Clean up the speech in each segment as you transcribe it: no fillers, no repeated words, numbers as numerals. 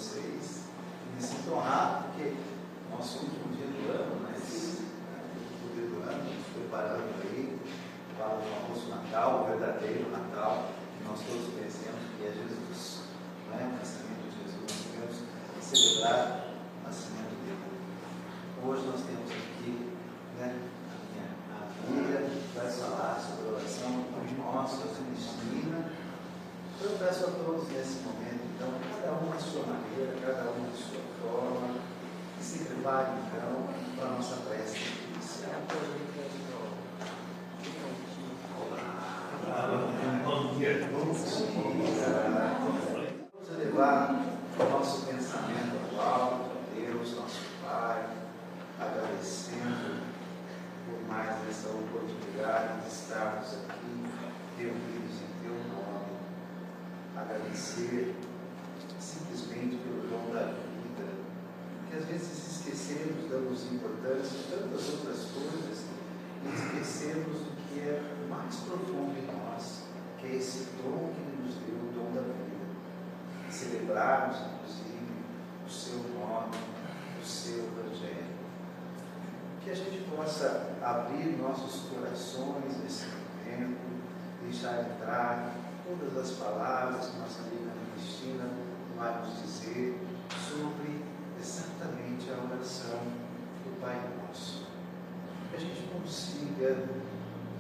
vocês. Me sinto honrado porque nosso último dia do ano, né? O dia do ano, nos preparando aí para o famoso Natal, o verdadeiro Natal, que nós todos conhecemos, que é Jesus, né? O nascimento de Jesus. Nós queremos celebrar o nascimento dele. Hoje nós temos aqui, né, a Bíblia, que vai falar sobre a oração nossa, a Cristina. Eu peço a todos nesse momento, então, cada um à sua maneira, cada um à sua forma, que se prepare, então, para a nossa prece inicial. Bom dia. Vamos elevar o nosso pensamento ao alto, a Deus, nosso Pai, agradecendo por mais essa oportunidade de estarmos aqui, reunidos em Teu nome. Agradecer simplesmente pelo dom da vida, que às vezes esquecemos, damos importância a tantas outras coisas e esquecemos do que é mais profundo em nós, que é esse dom que Ele nos deu, o dom da vida. Celebrarmos, inclusive, o Seu nome, o Seu Evangelho. Que a gente possa abrir nossos corações nesse momento, deixar entrar todas as palavras que nossa amiga Cristina vai nos dizer sobre exatamente a oração do Pai Nosso. Que a gente consiga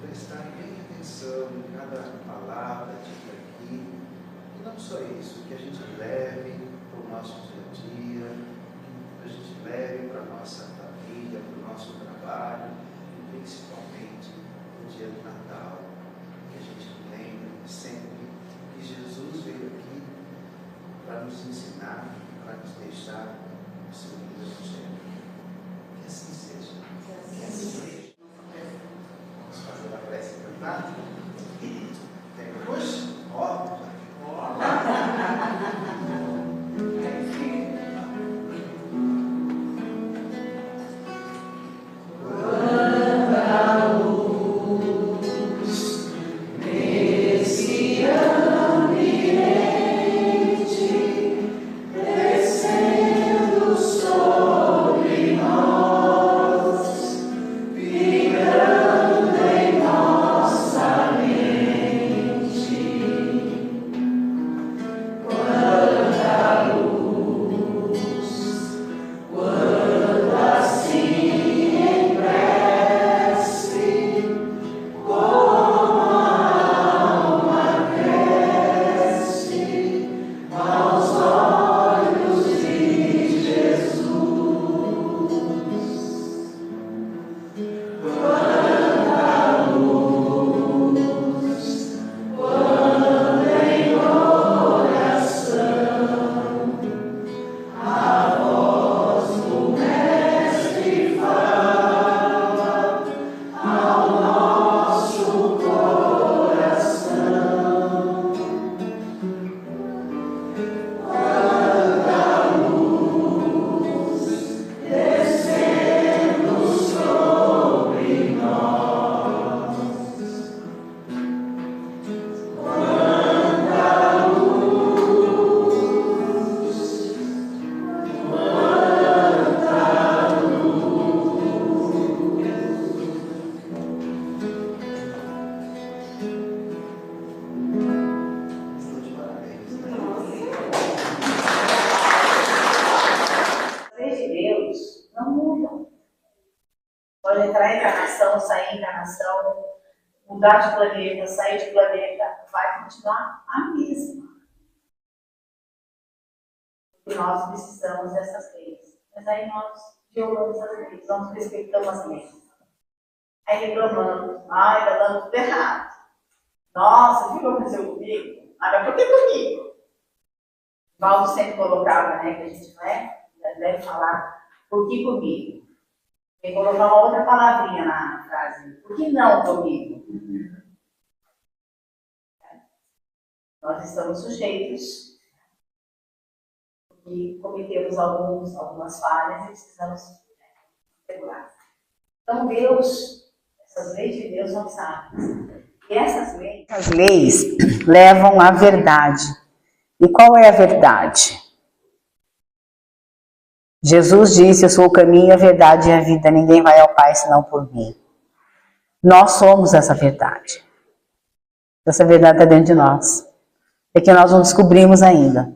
prestar bem atenção em cada palavra dita aqui, e não só isso, que a gente leve para o nosso dia a dia, que a gente leve para a nossa família, para o nosso trabalho, e principalmente no dia do Natal, que a gente lembre sempre que Jesus veio aqui para nos ensinar, para nos deixar o seu Evangelho. Que assim seja. Que assim seja. Vamos fazer a prece cantada? Tem puxa? Ó. Pode entrar em encarnação, sair em encarnação, mudar de planeta, sair de planeta, vai continuar a mesma. E nós precisamos dessas leis. Mas aí nós violamos as leis, nós respeitamos as leis. Aí reclamamos, ai, está dando tudo errado. Nossa, o que aconteceu comigo? Ah, mas por que comigo? O Valdo sempre colocava, né, que a gente deve falar, por que comigo? Tem que colocar uma outra palavrinha na frase. Por que não comigo? Nós estamos sujeitos e cometemos algumas falhas e precisamos regular. Então Deus, essas leis de Deus são sábias. E essas leis levam à verdade. E qual é a verdade? Jesus disse: eu sou o caminho, a verdade e a vida, ninguém vai ao Pai senão por mim. Nós somos essa verdade. Essa verdade está dentro de nós. É que nós não descobrimos ainda.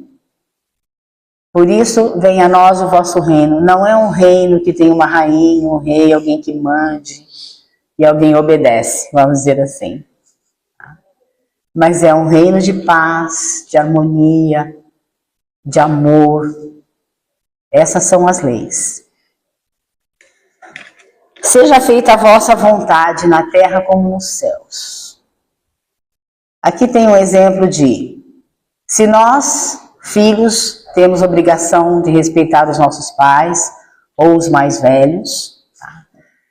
Por isso, venha a nós o vosso reino. Não é um reino que tem uma rainha, um rei, alguém que mande e alguém obedece, vamos dizer assim. Mas é um reino de paz, de harmonia, de amor. Essas são as leis. Seja feita a vossa vontade na terra como nos céus. Aqui tem um exemplo de, se nós, filhos, temos obrigação de respeitar os nossos pais ou os mais velhos. Tá?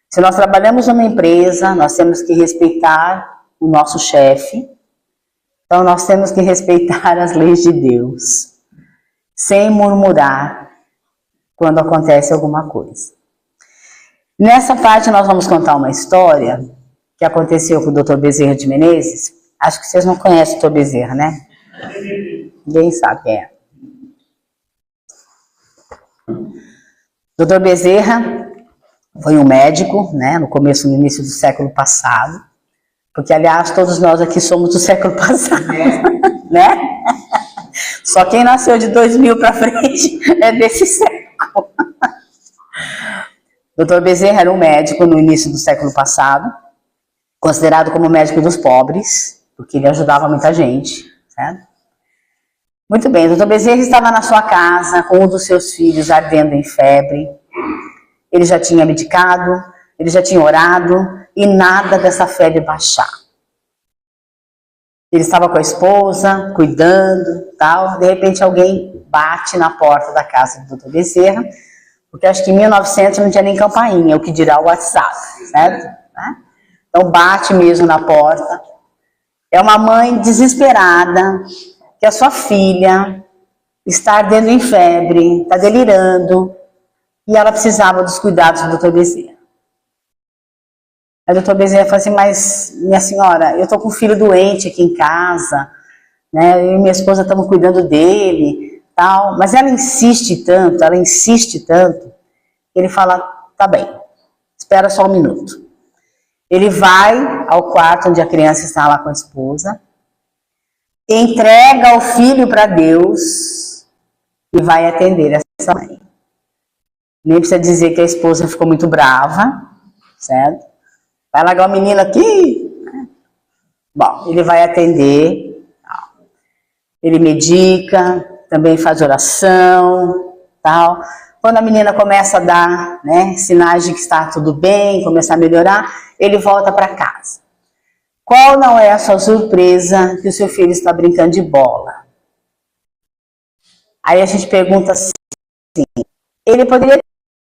Se nós trabalhamos numa empresa, nós temos que respeitar o nosso chefe. Então nós temos que respeitar as leis de Deus, sem murmurar quando acontece alguma coisa. Nessa parte nós vamos contar uma história que aconteceu com o Dr. Bezerra de Menezes. Acho que vocês não conhecem o Dr. Bezerra, né? Ninguém sabe quem é. Dr. Bezerra foi um médico, né, no início do século passado, porque, aliás, todos nós aqui somos do século passado, né? Só quem nasceu de 2000 para frente é desse século. Dr. Bezerra era um médico no início do século passado, considerado como médico dos pobres, porque ele ajudava muita gente, certo? Muito bem, o Dr. Bezerra estava na sua casa com um dos seus filhos ardendo em febre. Ele já tinha medicado, ele já tinha orado e nada dessa febre baixar. Ele estava com a esposa, cuidando, tal. De repente alguém bate na porta da casa do Dr. Bezerra, porque acho que em 1900 não tinha nem campainha, o que dirá o WhatsApp, certo? Então bate mesmo na porta. É uma mãe desesperada, que a sua filha está ardendo em febre, está delirando, e ela precisava dos cuidados do Dr. Bezerra. Aí o Dr. Bezerra falou assim, mas minha senhora, eu estou com um filho doente aqui em casa, né? Eu e minha esposa estamos cuidando dele, tal, mas ela insiste tanto, ele fala, tá bem, espera só um minuto. Ele vai ao quarto onde a criança está lá com a esposa, entrega o filho para Deus e vai atender essa mãe. Nem precisa dizer que a esposa ficou muito brava, certo? Vai largar o menino aqui? Bom, ele vai atender, ele medica, também faz oração, tal. Quando a menina começa a dar, né, sinais de que está tudo bem, começar a melhorar, ele volta para casa. Qual não é a sua surpresa que o seu filho está brincando de bola? Aí a gente pergunta assim, ele poderia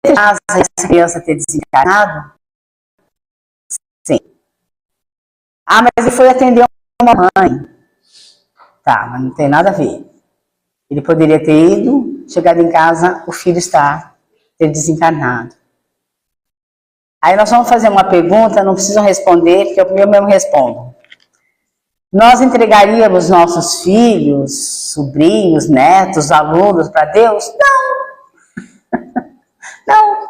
ter essa criança ter desencarnado? Sim. Ah, mas ele foi atender uma mãe. Tá, mas não tem nada a ver. Ele poderia ter ido, chegado em casa, o filho ter desencarnado. Aí nós vamos fazer uma pergunta, não precisam responder, porque eu mesmo respondo. Nós entregaríamos nossos filhos, sobrinhos, netos, alunos para Deus? Não. Não,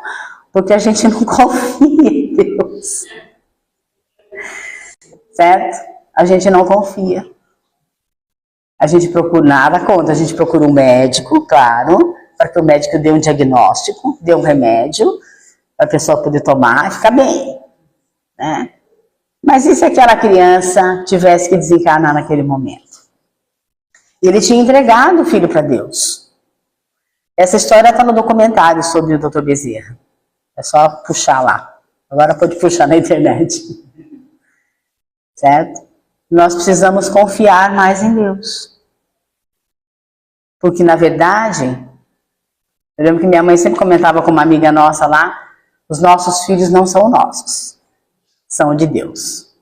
porque a gente não confia em Deus. Certo? A gente não confia. A gente procura nada contra, a gente procura um médico, claro, para que o médico dê um diagnóstico, dê um remédio, para a pessoa poder tomar e ficar bem, né? Mas e se aquela criança tivesse que desencarnar naquele momento? Ele tinha entregado o filho para Deus. Essa história está no documentário sobre o Dr. Bezerra. É só puxar lá. Agora pode puxar na internet. Certo? Nós precisamos confiar mais em Deus. Porque, na verdade, eu lembro que minha mãe sempre comentava com uma amiga nossa lá, os nossos filhos não são nossos, são de Deus.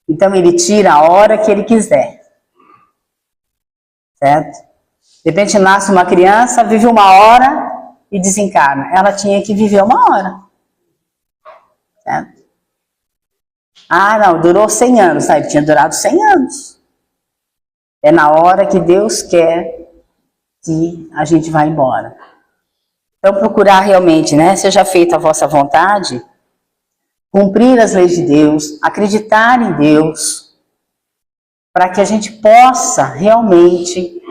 Então, ele tira a hora que ele quiser. Certo? De repente, nasce uma criança, vive uma hora e desencarna. Ela tinha que viver uma hora. Certo? Ah, não, durou 100 anos. Ele tinha durado 100 anos. É na hora que Deus quer que a gente vá embora. Então, procurar realmente, né, seja feita a vossa vontade, cumprir as leis de Deus, acreditar em Deus, para que a gente possa realmente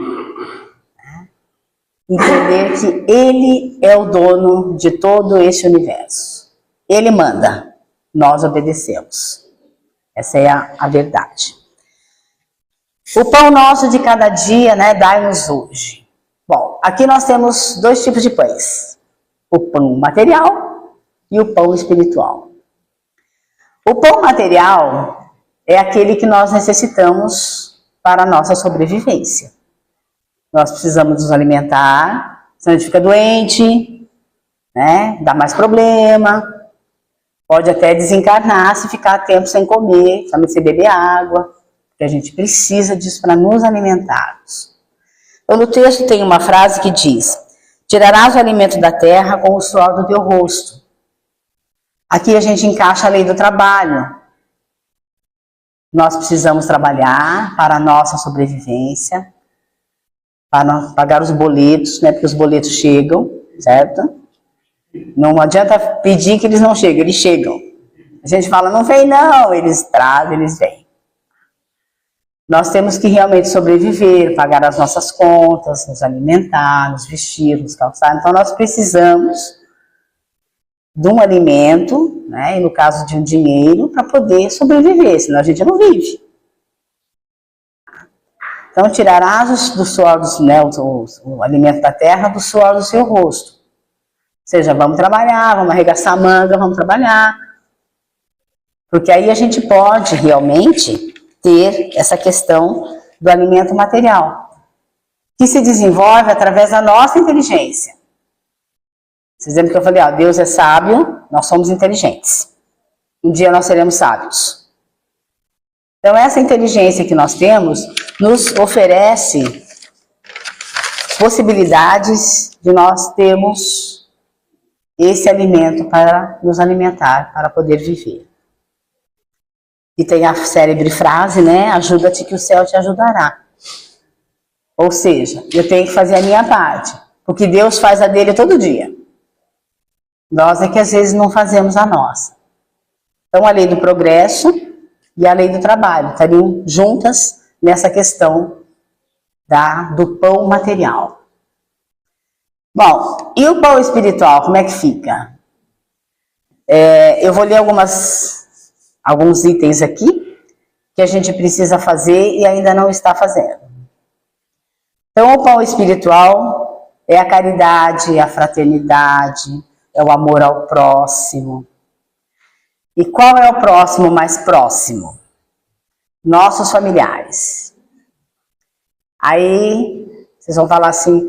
entender que Ele é o dono de todo esse universo. Ele manda, nós obedecemos. Essa é a verdade. O pão nosso de cada dia, né, dai-nos hoje. Bom, aqui nós temos dois tipos de pães. O pão material e o pão espiritual. O pão material é aquele que nós necessitamos para a nossa sobrevivência. Nós precisamos nos alimentar, senão a gente fica doente, né? Dá mais problema, pode até desencarnar se ficar tempo sem comer, somente sem beber água, porque a gente precisa disso para nos alimentarmos. Então, no texto tem uma frase que diz: tirarás o alimento da terra com o suor do teu rosto. Aqui a gente encaixa a lei do trabalho. Nós precisamos trabalhar para a nossa sobrevivência, para pagar os boletos, né? Porque os boletos chegam, certo? Não adianta pedir que eles não cheguem, eles chegam. A gente fala, não vem não, eles trazem, eles vêm. Nós temos que realmente sobreviver, pagar as nossas contas, nos alimentar, nos vestir, nos calçar. Então nós precisamos de um alimento, né? E no caso de um dinheiro, para poder sobreviver, senão a gente não vive. Então, tirarás do suor, né, o alimento da terra do suor do seu rosto. Ou seja, vamos trabalhar, vamos arregaçar a manga, vamos trabalhar. Porque aí a gente pode realmente ter essa questão do alimento material, que se desenvolve através da nossa inteligência. Vocês lembram que eu falei, ó, Deus é sábio, nós somos inteligentes. Um dia nós seremos sábios. Então, essa inteligência que nós temos nos oferece possibilidades de nós termos esse alimento para nos alimentar, para poder viver. E tem a célebre frase, né? Ajuda-te que o céu te ajudará. Ou seja, eu tenho que fazer a minha parte, porque Deus faz a dele todo dia. Nós é que às vezes não fazemos a nossa. Então, a lei do progresso e a lei do trabalho estariam juntas nessa questão do pão material. Bom, e o pão espiritual, como é que fica? Eu vou ler alguns itens aqui que a gente precisa fazer e ainda não está fazendo. Então, o pão espiritual é a caridade, a fraternidade, é o amor ao próximo. E qual é o próximo mais próximo? Nossos familiares. Aí, vocês vão falar assim,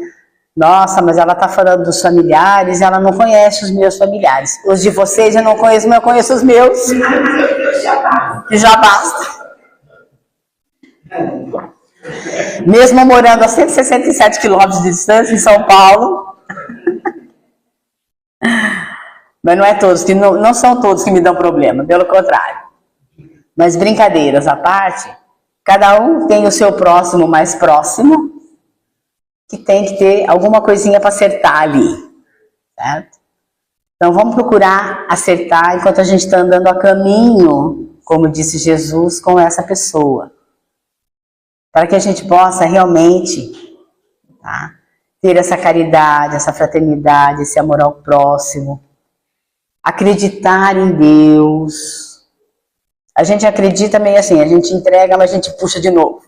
nossa, mas ela está falando dos familiares, ela não conhece os meus familiares. Os de vocês eu não conheço, mas eu conheço os meus. Que já basta. Mesmo morando a 167 quilômetros de distância em São Paulo. Mas não é todos, não são todos que me dão problema, pelo contrário. Mas brincadeiras à parte, cada um tem o seu próximo mais próximo, que tem que ter alguma coisinha para acertar ali, certo? Então vamos procurar acertar enquanto a gente está andando a caminho, como disse Jesus, com essa pessoa. Para que a gente possa realmente, tá, ter essa caridade, essa fraternidade, esse amor ao próximo. Acreditar em Deus. A gente acredita meio assim, a gente entrega, mas a gente puxa de novo.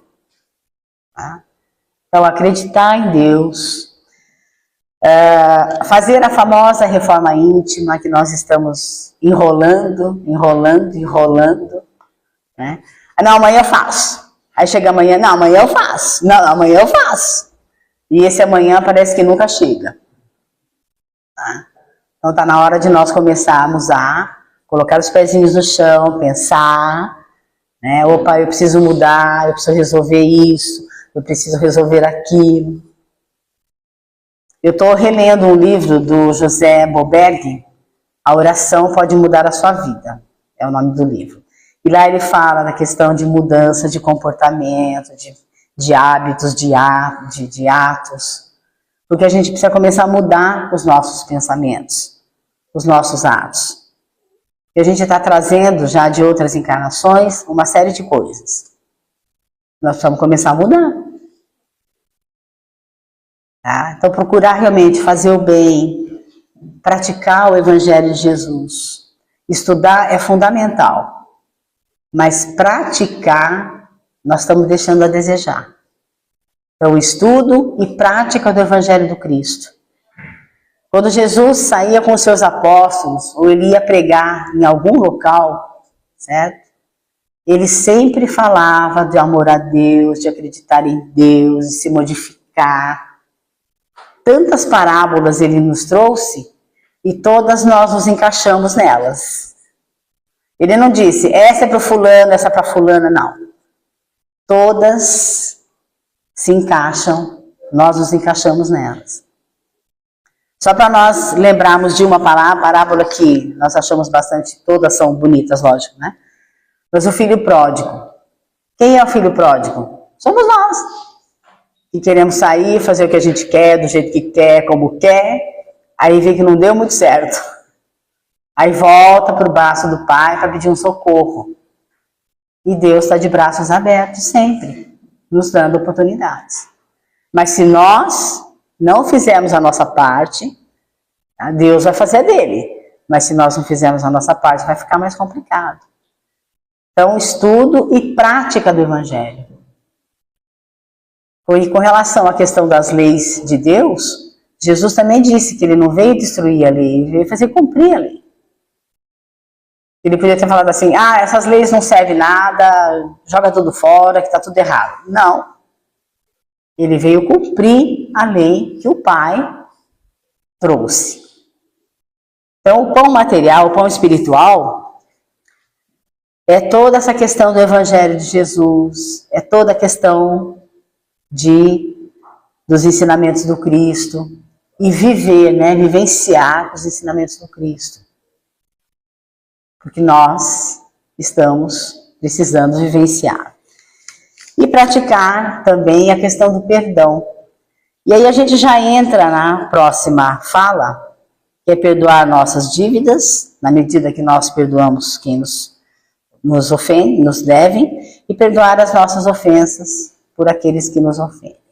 Tá? Então, acreditar em Deus. Fazer a famosa reforma íntima que nós estamos enrolando. Né? Não, amanhã eu faço. Aí chega amanhã, não, amanhã eu faço. Não, amanhã eu faço. E esse amanhã parece que nunca chega. Tá? Então está na hora de nós começarmos a colocar os pezinhos no chão, pensar, né? Opa, eu preciso mudar, eu preciso resolver isso, eu preciso resolver aquilo. Eu estou relendo um livro do José Boberg, A Oração Pode Mudar a Sua Vida, é o nome do livro. E lá ele fala da questão de mudança de comportamento, de hábitos, de atos. Porque a gente precisa começar a mudar os nossos pensamentos, os nossos atos. E a gente está trazendo já de outras encarnações uma série de coisas. Nós precisamos começar a mudar. Tá? Então procurar realmente fazer o bem, praticar o Evangelho de Jesus. Estudar é fundamental, mas praticar nós estamos deixando a desejar. Então estudo e prática do Evangelho do Cristo. Quando Jesus saía com os seus apóstolos, ou ele ia pregar em algum local, certo? Ele sempre falava de amor a Deus, de acreditar em Deus, de se modificar. Tantas parábolas ele nos trouxe, e todas nós nos encaixamos nelas. Ele não disse, essa é para fulano, essa é para fulana, não. Todas se encaixam, nós nos encaixamos nelas. Só para nós lembrarmos de uma parábola que nós achamos bastante, todas são bonitas, lógico, né? Mas o filho pródigo. Quem é o filho pródigo? Somos nós. Que queremos sair, fazer o que a gente quer, do jeito que quer, como quer. Aí vê que não deu muito certo. Aí volta para o braço do pai para pedir um socorro. E Deus está de braços abertos sempre, nos dando oportunidades. Mas se nós não fizermos a nossa parte, Deus vai fazer a dele. Mas se nós não fizermos a nossa parte, vai ficar mais complicado. Então, estudo e prática do Evangelho. E com relação à questão das leis de Deus, Jesus também disse que ele não veio destruir a lei, ele veio fazer cumprir a lei. Ele podia ter falado assim, essas leis não servem nada, joga tudo fora, que está tudo errado. Não. Ele veio cumprir a lei que o Pai trouxe. Então, o pão material, o pão espiritual, é toda essa questão do Evangelho de Jesus, é toda a questão dos ensinamentos do Cristo, e viver, vivenciar os ensinamentos do Cristo. Porque nós estamos precisando vivenciar. E praticar também a questão do perdão. E aí a gente já entra na próxima fala, que é perdoar nossas dívidas, na medida que nós perdoamos quem nos ofende, nos devem, e perdoar as nossas ofensas por aqueles que nos ofendem.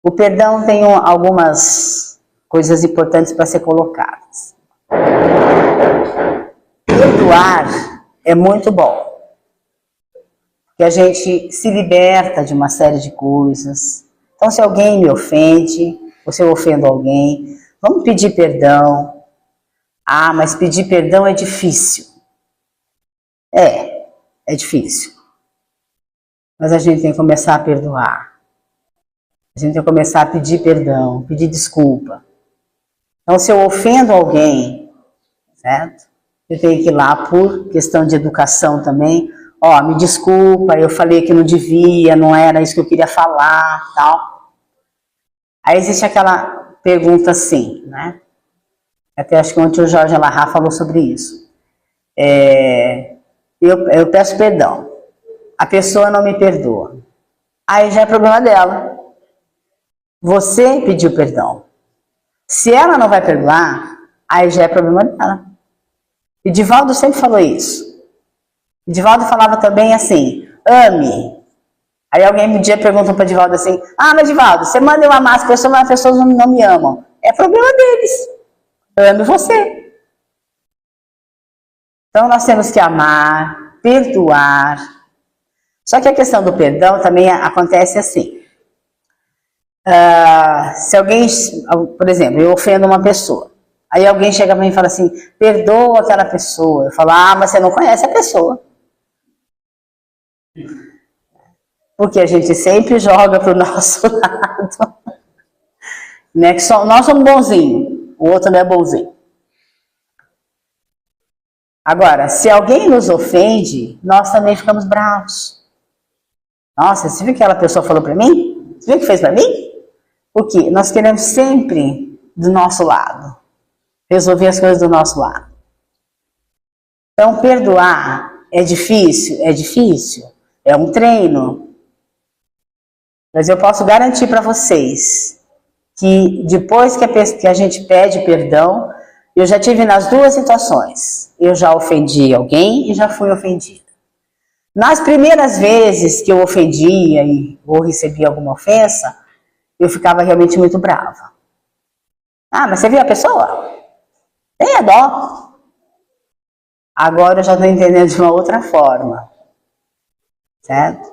O perdão tem algumas coisas importantes para ser colocadas. Perdoar é muito bom. Que a gente se liberta de uma série de coisas. Então, se alguém me ofende, ou se eu ofendo alguém, vamos pedir perdão. Mas pedir perdão é difícil. É difícil. Mas a gente tem que começar a perdoar. A gente tem que começar a pedir perdão, pedir desculpa. Então, se eu ofendo alguém, certo? Eu tenho que ir lá por questão de educação também. Me desculpa, eu falei que não devia, não era isso que eu queria falar, tal. Aí existe aquela pergunta assim, né? Até acho que ontem o Jorge Alahá falou sobre isso. Eu peço perdão. A pessoa não me perdoa. Aí já é problema dela. Você pediu perdão. Se ela não vai perdoar, aí já é problema dela. E Divaldo sempre falou isso. Divaldo falava também assim, ame. Aí alguém um dia perguntou para Divaldo assim, mas Divaldo, você manda eu amar as pessoas, mas as pessoas não me amam. É problema deles. Ame você. Então nós temos que amar, perdoar. Só que a questão do perdão também acontece assim. Se alguém, por exemplo, eu ofendo uma pessoa. Aí alguém chega para mim e fala assim, perdoa aquela pessoa. Eu falo, mas você não conhece a pessoa. Porque a gente sempre joga para o nosso lado. Né? Que nós somos bonzinhos, o outro não é bonzinho. Agora, se alguém nos ofende, nós também ficamos bravos. Nossa, você viu o que aquela pessoa falou para mim? Você viu o que fez para mim? Porque nós queremos sempre do nosso lado. Resolver as coisas do nosso lado. Então, perdoar é difícil? É difícil. É um treino. Mas eu posso garantir para vocês que depois que a gente pede perdão, eu já tive nas duas situações. Eu já ofendi alguém e já fui ofendida. Nas primeiras vezes que eu ofendia ou recebia alguma ofensa, eu ficava realmente muito brava. Ah, mas você viu a pessoa? Tenha dó. Agora eu já estou entendendo de uma outra forma. Certo?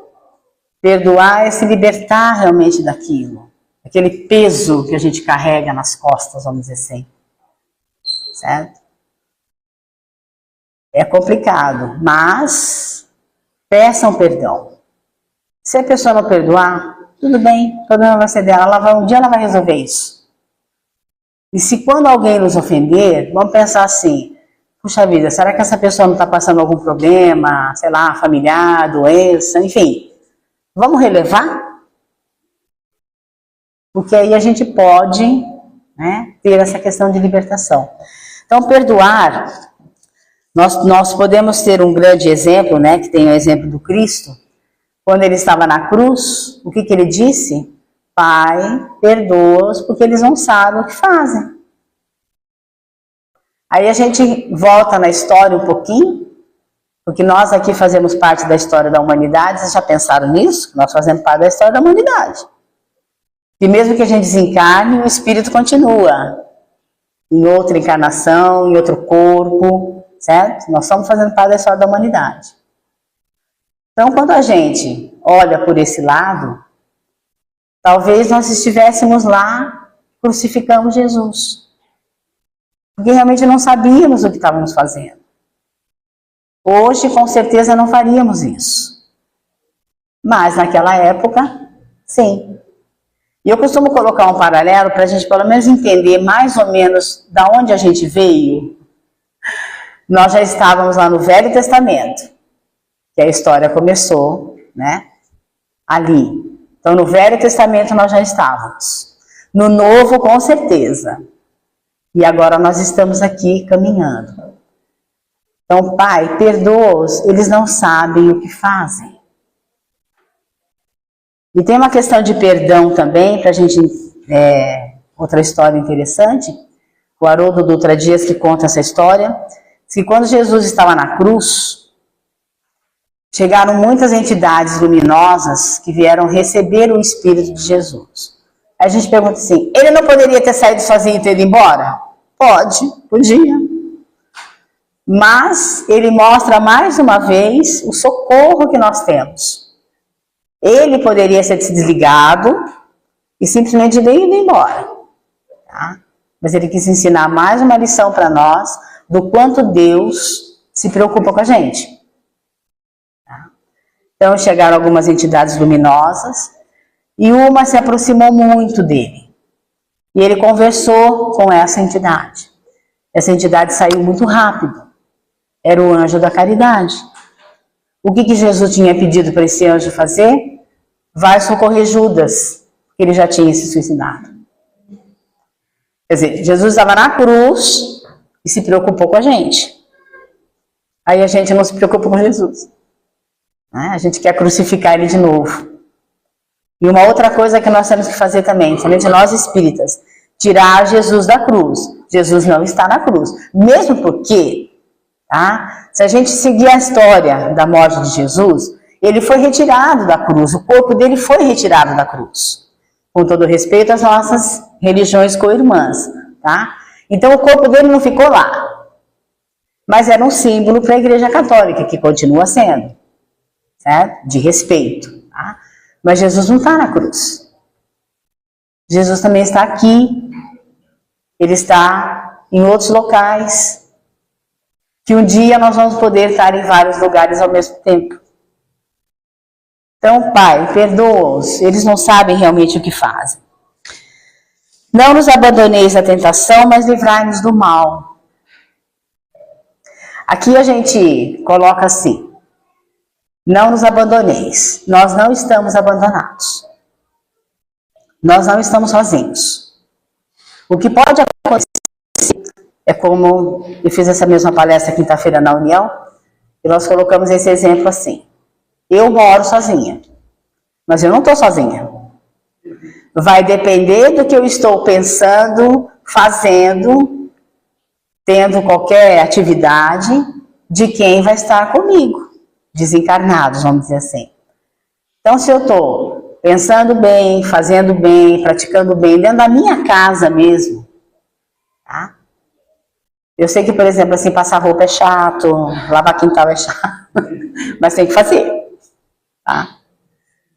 Perdoar é se libertar realmente daquilo. Aquele peso que a gente carrega nas costas, vamos dizer assim. Certo? É complicado, mas peçam perdão. Se a pessoa não perdoar, tudo bem, o problema vai ser dela. Um dia ela vai resolver isso. E se quando alguém nos ofender, vamos pensar assim, puxa vida, será que essa pessoa não está passando algum problema, sei lá, familiar, doença, enfim. Vamos relevar? Porque aí a gente pode, né, ter essa questão de libertação. Então, perdoar, nós podemos ter um grande exemplo, né, que tem o exemplo do Cristo. Quando ele estava na cruz, o que ele disse? Pai, perdoa-os porque eles não sabem o que fazem. Aí a gente volta na história um pouquinho, porque nós aqui fazemos parte da história da humanidade. Vocês já pensaram nisso? Nós fazemos parte da história da humanidade. E mesmo que a gente desencarne, o espírito continua em outra encarnação, em outro corpo, certo? Nós estamos fazendo parte da história da humanidade. Então, quando a gente olha por esse lado, talvez nós estivéssemos lá, crucificamos Jesus. Porque realmente não sabíamos o que estávamos fazendo. Hoje, com certeza, não faríamos isso. Mas, naquela época, sim. E eu costumo colocar um paralelo para a gente, pelo menos, entender mais ou menos da onde a gente veio. Nós já estávamos lá no Velho Testamento, que a história começou, né, ali. Então, no Velho Testamento nós já estávamos. No Novo, com certeza. E agora nós estamos aqui caminhando. Então, Pai, perdoa-os, eles não sabem o que fazem. E tem uma questão de perdão também, para a gente, outra história interessante. O Haroldo Dutra Dias que conta essa história, diz que quando Jesus estava na cruz, chegaram muitas entidades luminosas que vieram receber o Espírito de Jesus. Aí a gente pergunta assim, ele não poderia ter saído sozinho e ter ido embora? Podia. Mas ele mostra mais uma vez o socorro que nós temos. Ele poderia ser desligado e simplesmente ir embora. Tá? Mas ele quis ensinar mais uma lição para nós do quanto Deus se preocupa com a gente. Tá? Então chegaram algumas entidades luminosas e uma se aproximou muito dele. E ele conversou com essa entidade. Essa entidade saiu muito rápido. Era o anjo da caridade. O que Jesus tinha pedido para esse anjo fazer? Vai socorrer Judas, que ele já tinha se suicidado. Quer dizer, Jesus estava na cruz e se preocupou com a gente. Aí a gente não se preocupa com Jesus. A gente quer crucificar ele de novo. E uma outra coisa que nós temos que fazer também, somente nós espíritas, tirar Jesus da cruz. Jesus não está na cruz. Mesmo porque, tá? Se a gente seguir a história da morte de Jesus, ele foi retirado da cruz, o corpo dele foi retirado da cruz. Com todo respeito às nossas religiões co-irmãs, tá? Então o corpo dele não ficou lá. Mas era um símbolo para a Igreja Católica, que continua sendo, certo? De respeito, tá? Mas Jesus não está na cruz. Jesus também está aqui. Ele está em outros locais. Que um dia nós vamos poder estar em vários lugares ao mesmo tempo. Então, Pai, perdoa-os, eles não sabem realmente o que fazem. Não nos abandoneis da tentação, mas livrai-nos do mal. Aqui a gente coloca assim, não nos abandoneis, nós não estamos abandonados. Nós não estamos sozinhos. O que pode acontecer é como eu fiz essa mesma palestra quinta-feira na União, e nós colocamos esse exemplo assim. Eu moro sozinha, mas eu não estou sozinha. Vai depender do que eu estou pensando, fazendo, tendo qualquer atividade, de quem vai estar comigo, desencarnados, vamos dizer assim. Então, se eu estou pensando bem, fazendo bem, praticando bem, dentro da minha casa mesmo, tá? Eu sei que, por exemplo, assim, passar roupa é chato, lavar quintal é chato, mas tem que fazer, tá?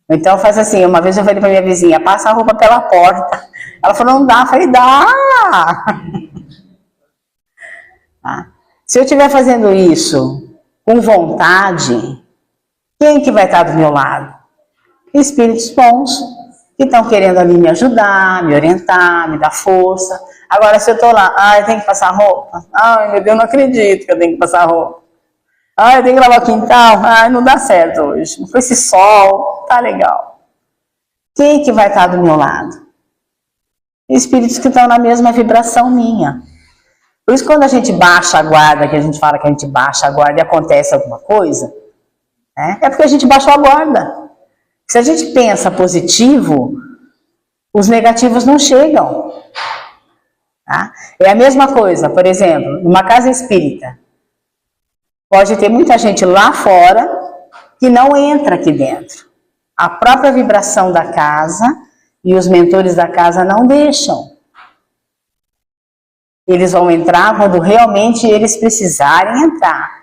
Então faz assim, uma vez eu falei pra minha vizinha, passa a roupa pela porta. Ela falou, não dá. Eu falei, dá! Tá? Se eu estiver fazendo isso com vontade, quem que vai estar do meu lado? Espíritos bons, que estão querendo ali me ajudar, me orientar, me dar força. Agora, se eu estou lá, eu tenho que passar roupa? Ai, meu Deus, não acredito que eu tenho que passar roupa. Eu tenho que lavar o quintal? Não dá certo hoje. Com esse sol, tá legal. Quem que vai estar do meu lado? Espíritos que estão na mesma vibração minha. Por isso, quando a gente baixa a guarda, que a gente fala que a gente baixa a guarda e acontece alguma coisa, é porque a gente baixou a guarda. Se a gente pensa positivo, os negativos não chegam. Tá? É a mesma coisa, por exemplo, numa casa espírita. Pode ter muita gente lá fora que não entra aqui dentro. A própria vibração da casa e os mentores da casa não deixam. Eles vão entrar quando realmente eles precisarem entrar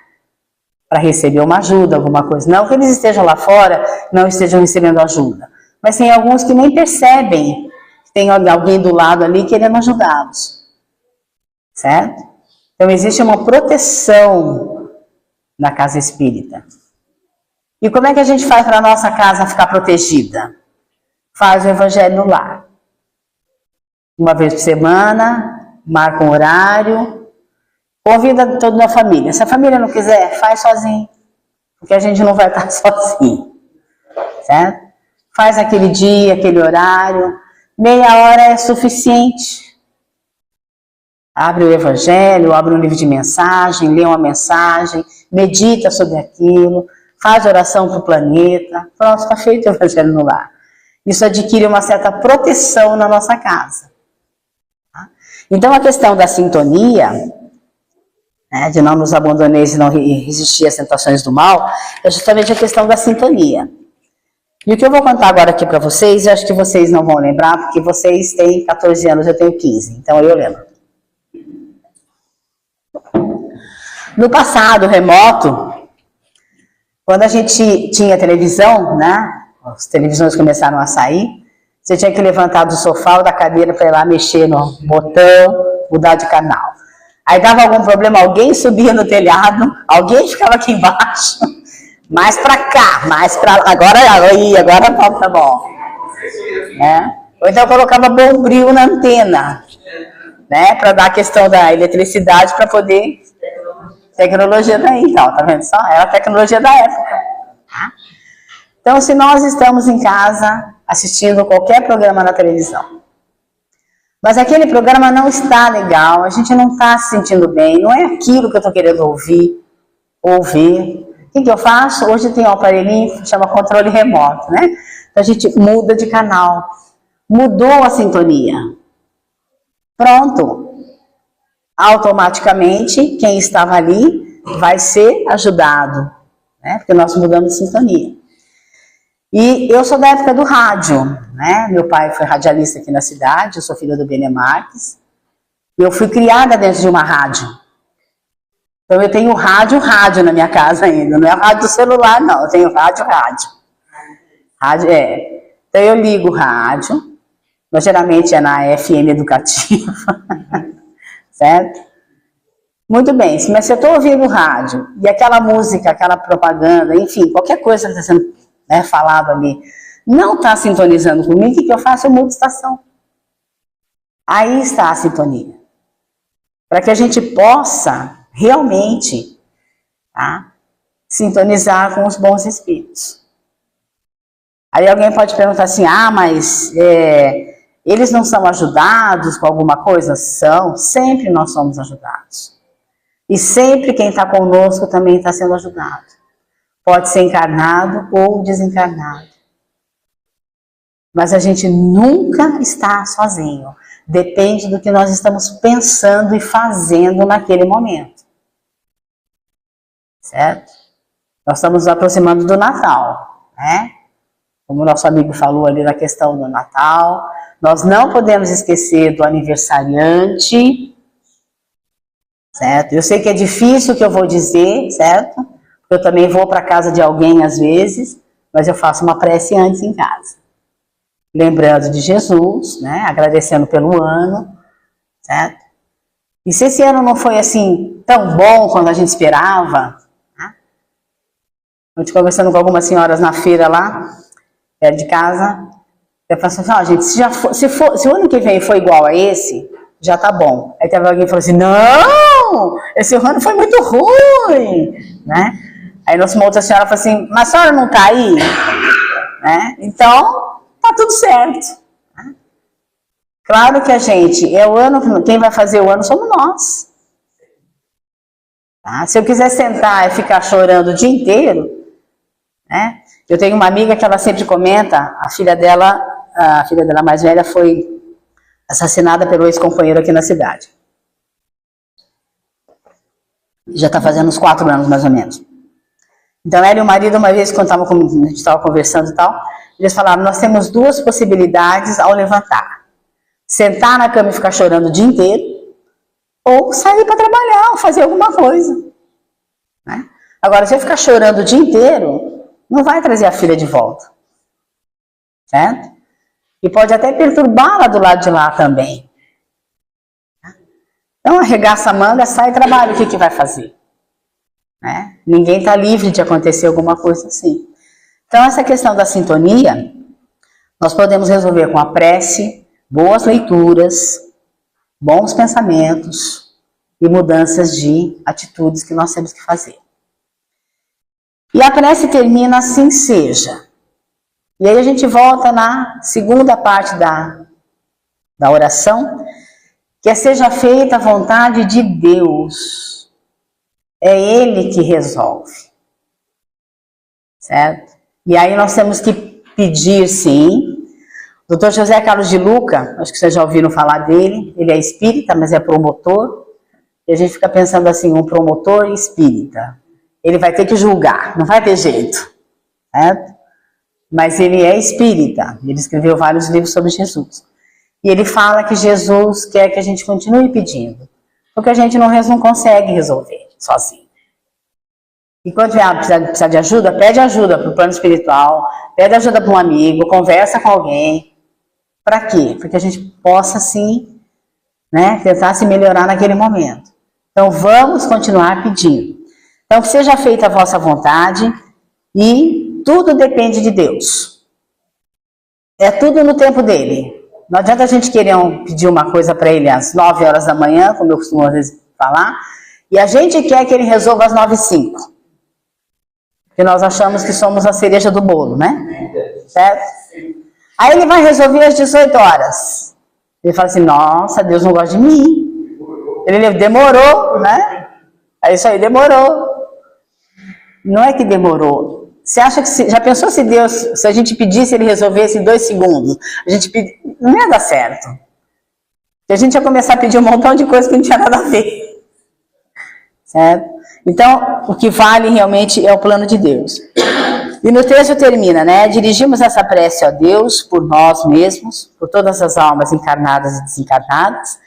para receber uma ajuda, alguma coisa. Não que eles estejam lá fora, não estejam recebendo ajuda. Mas tem alguns que nem percebem que tem alguém do lado ali querendo ajudá-los. Certo? Então existe uma proteção na casa espírita. E como é que a gente faz para a nossa casa ficar protegida? Faz o evangelho no lar. Uma vez por semana, marca um horário, convida toda a família. Se a família não quiser, faz sozinho, porque a gente não vai estar sozinho. Certo? Faz aquele dia, aquele horário, meia hora é suficiente. Abre o evangelho, abre um livro de mensagem, lê uma mensagem, medita sobre aquilo, faz oração para o planeta. Pronto, está feito o evangelho no lar. Isso adquire uma certa proteção na nossa casa. Tá? Então a questão da sintonia, de não nos abandoneis e não resistir às tentações do mal, é justamente a questão da sintonia. E o que eu vou contar agora aqui para vocês, eu acho que vocês não vão lembrar, porque vocês têm 14 anos, eu tenho 15, então eu lembro. No passado remoto, quando a gente tinha televisão, as televisões começaram a sair, você tinha que levantar do sofá ou da cadeira para ir lá mexer no botão, mudar de canal. Aí dava algum problema, alguém subia no telhado, alguém ficava aqui embaixo, mais para cá, mais para lá, agora tá bom. Ou então eu colocava bombril na antena, para dar a questão da eletricidade para poder... Tecnologia daí, então, tá vendo só? Era a tecnologia da época. Tá? Então, se nós estamos em casa assistindo qualquer programa na televisão, mas aquele programa não está legal, a gente não está se sentindo bem, não é aquilo que eu estou querendo ouvir ou ver, o que eu faço? Hoje tem um aparelhinho que chama controle remoto, Então a gente muda de canal, mudou a sintonia. Pronto. Automaticamente, quem estava ali vai ser ajudado, porque nós mudamos de sintonia. E eu sou da época do rádio, Meu pai foi radialista aqui na cidade, eu sou filha do Benê Marques, e eu fui criada dentro de uma rádio. Então eu tenho rádio na minha casa ainda, não é rádio do celular não, eu tenho rádio. Rádio Então eu ligo o rádio, mas geralmente é na FM educativa. Certo? Muito bem, mas se eu estou ouvindo o rádio e aquela música, aquela propaganda, enfim, qualquer coisa que está sendo falado ali, não está sintonizando comigo, o que eu faço? Eu mudo de estação. Aí está a sintonia. Para que a gente possa realmente sintonizar com os bons espíritos. Aí alguém pode perguntar assim, mas... eles não são ajudados com alguma coisa? São, sempre nós somos ajudados. E sempre quem está conosco também está sendo ajudado. Pode ser encarnado ou desencarnado. Mas a gente nunca está sozinho. Depende do que nós estamos pensando e fazendo naquele momento. Certo? Nós estamos nos aproximando do Natal, né? Como o nosso amigo falou ali na questão do Natal. Nós não podemos esquecer do aniversariante. Certo? Eu sei que é difícil o que eu vou dizer, certo? Eu também vou para a casa de alguém às vezes, mas eu faço uma prece antes em casa. Lembrando de Jesus, né? Agradecendo pelo ano, certo? E se esse ano não foi assim tão bom quando a gente esperava, né? Eu estou conversando com algumas senhoras na feira lá, perto de casa, eu falei assim, ó, gente, se o ano que vem for igual a esse, já tá bom. Aí teve alguém que falou assim, não, esse ano foi muito ruim, né? Aí uma outra senhora falou assim, mas a senhora não tá aí? Né? Então, tá tudo certo. Né? Claro que a gente, é o ano, quem vai fazer o ano somos nós. Tá? Se eu quiser sentar e ficar chorando o dia inteiro, né? Eu tenho uma amiga que ela sempre comenta, a filha dela mais velha foi assassinada pelo ex-companheiro aqui na cidade. Já está fazendo uns 4 anos, mais ou menos. Então, ela e o marido, uma vez, quando a gente estava conversando e tal, eles falaram, nós temos 2 possibilidades ao levantar. Sentar na cama e ficar chorando o dia inteiro, ou sair para trabalhar, ou fazer alguma coisa. Né? Agora, se eu ficar chorando o dia inteiro, não vai trazer a filha de volta. Certo? E pode até perturbá-la do lado de lá também. Então, arregaça a manga, sai e trabalha, o que vai fazer? Né? Ninguém está livre de acontecer alguma coisa assim. Então, essa questão da sintonia, nós podemos resolver com a prece, boas leituras, bons pensamentos e mudanças de atitudes que nós temos que fazer. E a prece termina assim seja. E aí a gente volta na segunda parte da oração, que é seja feita a vontade de Deus. É Ele que resolve. Certo? E aí nós temos que pedir, sim. O Dr. José Carlos de Luca, acho que vocês já ouviram falar dele, ele é espírita, mas é promotor. E a gente fica pensando assim, um promotor espírita. Ele vai ter que julgar, não vai ter jeito. Certo? Mas ele é espírita, ele escreveu vários livros sobre Jesus. E ele fala que Jesus quer que a gente continue pedindo, porque a gente não consegue resolver sozinho. E quando precisa de ajuda, pede ajuda para o plano espiritual, pede ajuda para um amigo, conversa com alguém. Para quê? Porque a gente possa, sim, né, tentar se melhorar naquele momento. Então, vamos continuar pedindo. Então, que seja feita a vossa vontade e tudo depende de Deus. É tudo no tempo dele. Não adianta a gente querer pedir uma coisa para ele às 9 horas da manhã, como eu costumo às vezes falar, e a gente quer que ele resolva às 9h05. Porque nós achamos que somos a cereja do bolo, né? Certo? Aí ele vai resolver às 18 horas. Ele fala assim, nossa, Deus não gosta de mim. Ele demorou, né? É isso aí, demorou. Não é que demorou. Você acha que já pensou se a gente pedisse ele resolvesse em 2 segundos? Não ia dar certo. A gente ia começar a pedir um montão de coisa que não tinha nada a ver. Certo? Então, o que vale realmente é o plano de Deus. E no texto termina, né? Dirigimos essa prece a Deus por nós mesmos, por todas as almas encarnadas e desencarnadas,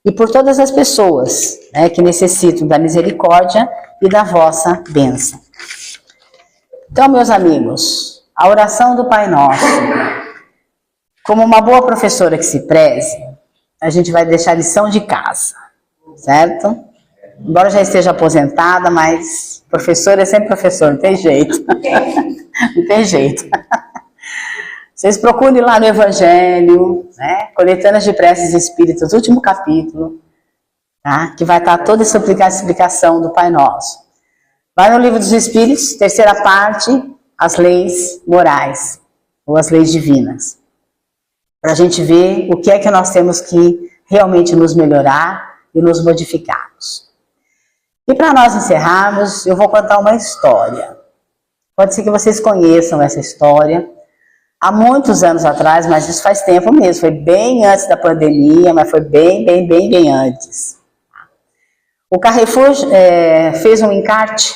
e por todas as pessoas, né, que necessitam da misericórdia e da vossa bênção. Então, meus amigos, a oração do Pai Nosso, como uma boa professora que se preze, a gente vai deixar lição de casa, certo? Embora já esteja aposentada, mas professor é sempre professor, não tem jeito. Não tem jeito. Vocês procurem lá no Evangelho, né? Coletâneas de Preces Espíritas, último capítulo, tá? Que vai estar toda essa explicação do Pai Nosso. Vai no Livro dos Espíritos, terceira parte, as leis morais, ou as leis divinas. Para a gente ver o que é que nós temos que realmente nos melhorar e nos modificarmos. E para nós encerrarmos, eu vou contar uma história. Pode ser que vocês conheçam essa história, há muitos anos atrás, mas isso faz tempo mesmo, foi bem antes da pandemia, mas foi bem antes. O Carrefour fez um encarte,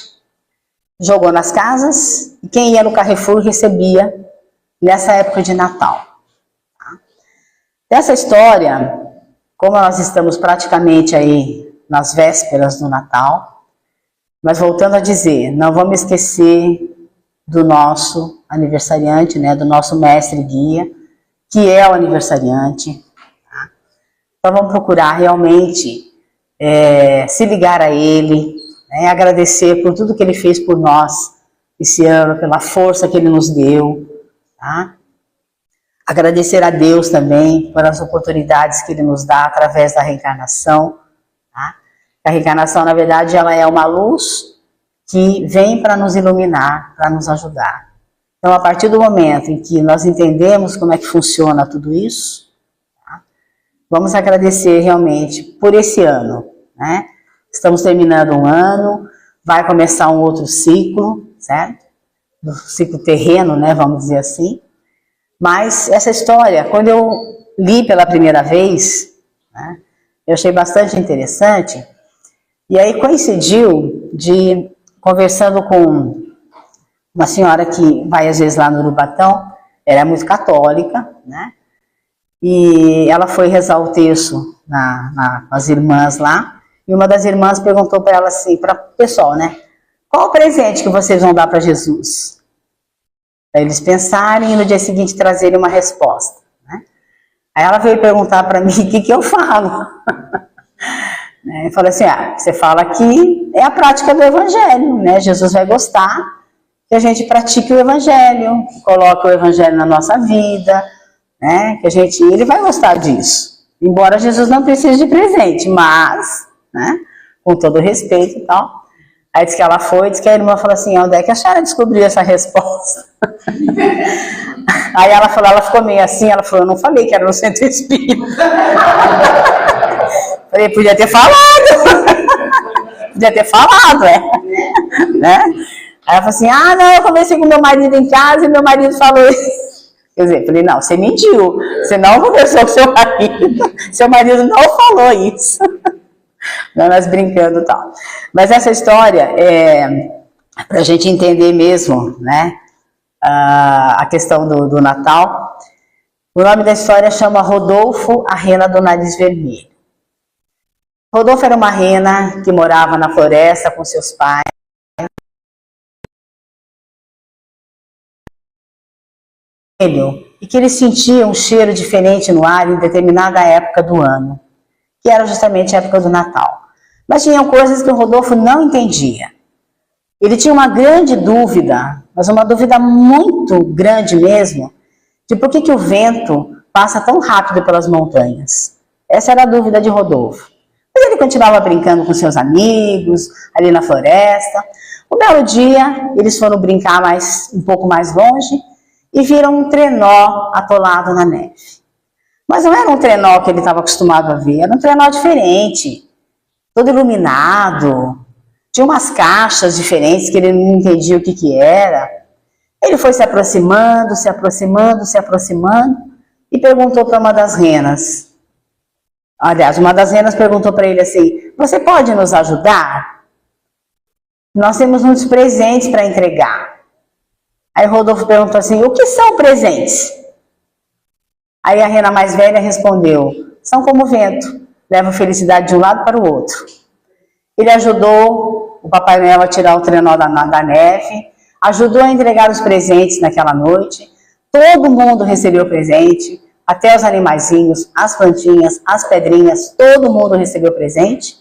jogou nas casas, e quem ia no Carrefour recebia nessa época de Natal. Dessa história, como nós estamos praticamente aí nas vésperas do Natal, mas voltando a dizer, não vamos esquecer do nosso aniversariante, né, do nosso mestre guia, que é o aniversariante. Tá? Então vamos procurar realmente se ligar a ele, né, agradecer por tudo que ele fez por nós esse ano, pela força que ele nos deu. Tá? Agradecer a Deus também pelas oportunidades que ele nos dá através da reencarnação. Tá? A reencarnação, na verdade, ela é uma luz que vem para nos iluminar, para nos ajudar. Então, a partir do momento em que nós entendemos como é que funciona tudo isso, tá? Vamos agradecer realmente por esse ano. Né? Estamos terminando um ano, vai começar um outro ciclo, certo? Do ciclo terreno, né, vamos dizer assim. Mas essa história, quando eu li pela primeira vez, né, eu achei bastante interessante. E aí coincidiu de, conversando com uma senhora que vai às vezes lá no Urubatão, ela é muito católica, né? E ela foi rezar o terço nas irmãs lá, e uma das irmãs perguntou para ela assim, para o pessoal, né? Qual o presente que vocês vão dar para Jesus? Para eles pensarem e no dia seguinte trazerem uma resposta. Né? Aí ela veio perguntar para mim o que eu falo. Eu falei assim, você fala que é a prática do Evangelho, né? Jesus vai gostar que a gente pratique o Evangelho, coloque o Evangelho na nossa vida, né? Que ele vai gostar disso. Embora Jesus não precise de presente, mas, né? Com todo respeito e tal. Aí disse que ela foi, disse que a irmã falou assim, onde é que a senhora descobriu essa resposta? Aí ela falou, ela ficou meio assim, ela falou, eu não falei que era no centro espírita. Falei, podia ter falado. Podia ter falado, né? Aí ela falou assim, não, eu conversei com meu marido em casa e meu marido falou isso. Quer dizer, falei, não, você mentiu. Você não conversou com seu marido. Seu marido não falou isso. Nós brincando e tal. Mas essa história é para a gente entender mesmo, né? A questão do Natal. O nome da história chama Rodolfo, a Rena do Nariz Vermelho. Rodolfo era uma rena que morava na floresta com seus pais. E que ele sentia um cheiro diferente no ar em determinada época do ano, que era justamente a época do Natal. Mas tinham coisas que o Rodolfo não entendia. Ele tinha uma grande dúvida, mas uma dúvida muito grande mesmo, de por que o vento passa tão rápido pelas montanhas. Essa era a dúvida de Rodolfo. Mas ele continuava brincando com seus amigos, ali na floresta. Um belo dia, eles foram brincar um pouco mais longe e viram um trenó atolado na neve. Mas não era um trenó que ele estava acostumado a ver, era um trenó diferente, todo iluminado, tinha umas caixas diferentes que ele não entendia o que era. Ele foi se aproximando e perguntou para uma das renas. Aliás, uma das renas perguntou para ele assim, você pode nos ajudar? Nós temos muitos presentes para entregar. Aí Rodolfo perguntou assim, o que são presentes? Aí a rena mais velha respondeu, são como o vento, levam felicidade de um lado para o outro. Ele ajudou o Papai Noel a tirar o trenó da neve, ajudou a entregar os presentes naquela noite, todo mundo recebeu presente, até os animaizinhos, as plantinhas, as pedrinhas, todo mundo recebeu presente.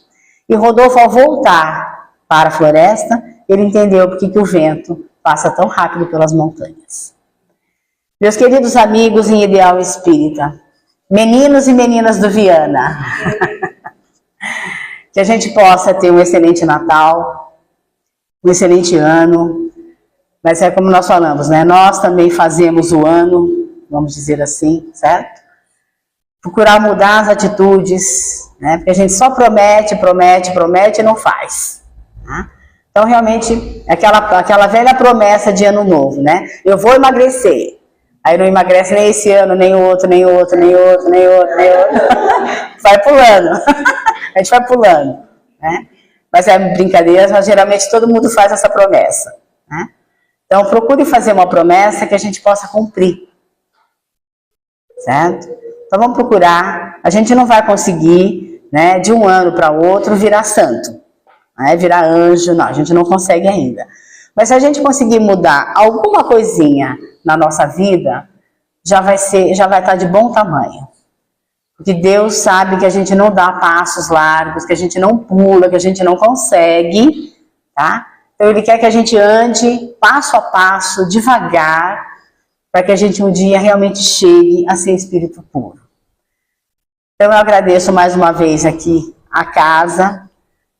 E Rodolfo, ao voltar para a floresta, ele entendeu por que o vento passa tão rápido pelas montanhas. Meus queridos amigos em Ideal Espírita, meninos e meninas do Viana, que a gente possa ter um excelente Natal, um excelente ano, mas é como nós falamos, né? Nós também fazemos o ano, vamos dizer assim, certo? Procurar mudar as atitudes, né? Porque a gente só promete e não faz. Né? Então, realmente, aquela velha promessa de ano novo, né? Eu vou emagrecer. Aí não emagrece nem esse ano, nem o outro, nem o outro, nem o outro, nem o outro, nem o outro. Vai pulando. A gente vai pulando, né? Mas é brincadeira, mas geralmente todo mundo faz essa promessa, né? Então procure fazer uma promessa que a gente possa cumprir, certo? Então vamos procurar. A gente não vai conseguir, né, de um ano para o outro virar santo, né, virar anjo, não, a gente não consegue ainda. Mas se a gente conseguir mudar alguma coisinha na nossa vida, já vai estar de bom tamanho. Porque Deus sabe que a gente não dá passos largos, que a gente não pula, que a gente não consegue, tá? Então Ele quer que a gente ande passo a passo, devagar, para que a gente um dia realmente chegue a ser espírito puro. Então eu agradeço mais uma vez aqui a casa,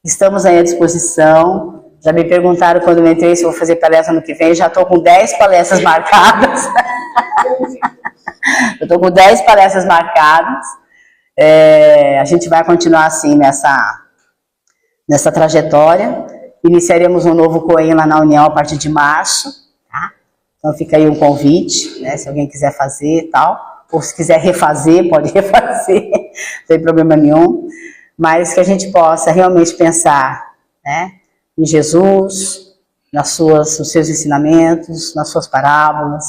estamos aí à disposição. Já me perguntaram quando eu entrei se eu vou fazer palestra no que vem, já estou com 10 palestras marcadas. Eu estou com 10 palestras marcadas. A gente vai continuar assim nessa trajetória. Iniciaremos um novo COEM lá na União a partir de março, tá? Então fica aí um convite, né, se alguém quiser fazer e tal, ou se quiser refazer, pode refazer, não tem problema nenhum, mas que a gente possa realmente pensar, né, em Jesus, nos seus ensinamentos, nas suas parábolas,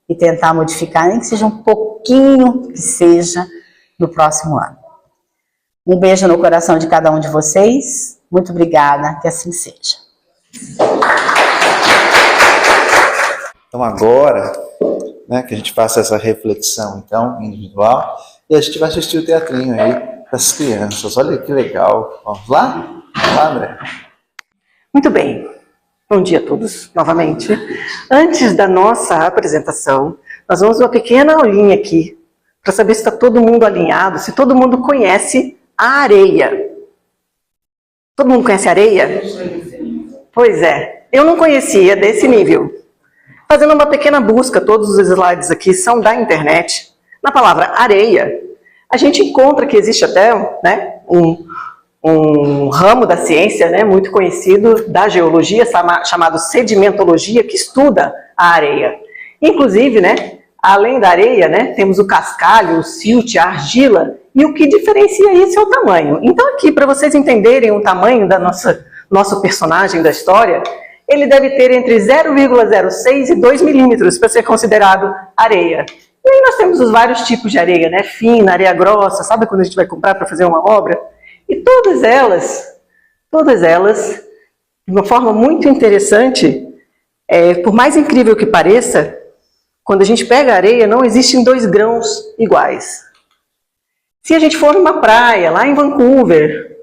e tentar modificar, nem que seja um pouquinho que seja, no próximo ano. Um beijo no coração de cada um de vocês. Muito obrigada, que assim seja. Então agora, né, que a gente faça essa reflexão, então, individual, e a gente vai assistir o teatrinho aí para as crianças. Olha que legal. Vamos lá? Vamos lá, André? Muito bem. Bom dia a todos, novamente. Antes da nossa apresentação, nós vamos uma pequena aulinha aqui, para saber se está todo mundo alinhado, se todo mundo conhece a areia. Todo mundo conhece a areia? Pois é, eu não conhecia desse nível. Fazendo uma pequena busca, todos os slides aqui são da internet. Na palavra areia, a gente encontra que existe até, né, um ramo da ciência, né, muito conhecido da geologia, chamado sedimentologia, que estuda a areia. Inclusive, né, além da areia, né, temos o cascalho, o silt, a argila, e o que diferencia isso é o tamanho. Então aqui, para vocês entenderem o tamanho da nosso personagem da história, ele deve ter entre 0,06 e 2 milímetros para ser considerado areia. E aí nós temos os vários tipos de areia, né, fina, areia grossa, sabe quando a gente vai comprar para fazer uma obra? E todas elas, de uma forma muito interessante, por mais incrível que pareça, quando a gente pega a areia, não existem 2 grãos iguais. Se a gente for numa praia, lá em Vancouver,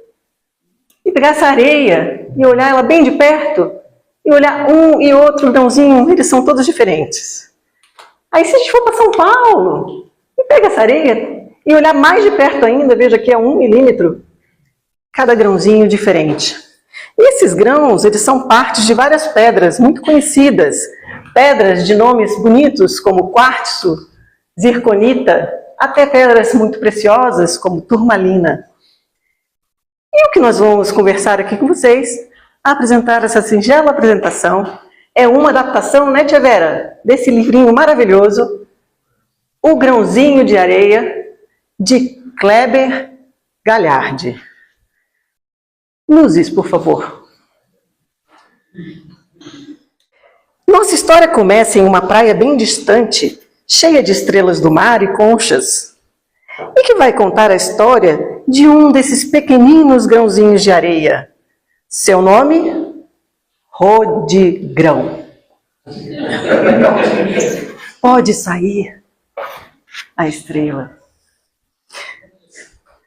e pegar essa areia e olhar ela bem de perto, e olhar um e outro grãozinho, eles são todos diferentes. Aí se a gente for para São Paulo, e pega essa areia e olhar mais de perto ainda, veja que é 1 milímetro, cada grãozinho diferente. E esses grãos, eles são partes de várias pedras muito conhecidas, pedras de nomes bonitos como quartzo, zirconita, até pedras muito preciosas como turmalina. E o que nós vamos conversar aqui com vocês, apresentar essa singela apresentação, é uma adaptação, né, tia Vera, desse livrinho maravilhoso, O Grãozinho de Areia, de Kleber Galhardi. Luzes, por favor. Nossa história começa em uma praia bem distante, cheia de estrelas do mar e conchas, e que vai contar a história de um desses pequeninos grãozinhos de areia. Seu nome? Rodigrão. Pode sair a estrela.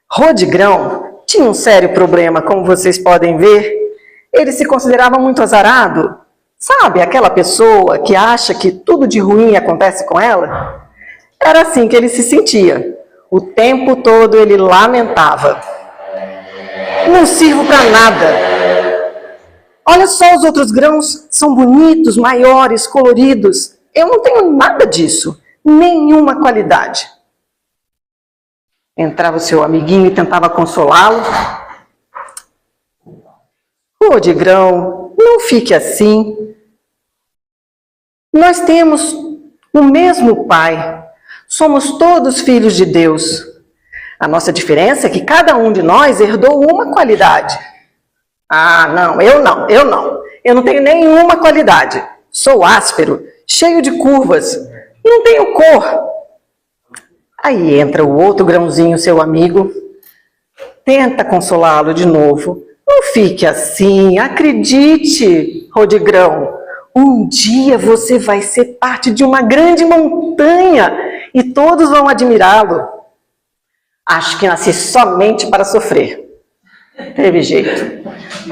Rodigrão tinha um sério problema, como vocês podem ver. Ele se considerava muito azarado. Sabe, aquela pessoa que acha que tudo de ruim acontece com ela? Era assim que ele se sentia. O tempo todo ele lamentava. Não sirvo para nada. Olha só, os outros grãos são bonitos, maiores, coloridos. Eu não tenho nada disso, nenhuma qualidade. Entrava o seu amiguinho e tentava consolá-lo. Rodigrão, não fique assim. Nós temos o mesmo Pai. Somos todos filhos de Deus. A nossa diferença é que cada um de nós herdou uma qualidade. Ah, não. Eu não tenho nenhuma qualidade. Sou áspero, cheio de curvas, não tenho cor. Aí entra o outro grãozinho, seu amigo, tenta consolá-lo de novo. Não fique assim, acredite, Rodigrão. Um dia você vai ser parte de uma grande montanha e todos vão admirá-lo. Acho que nasci somente para sofrer. Teve jeito.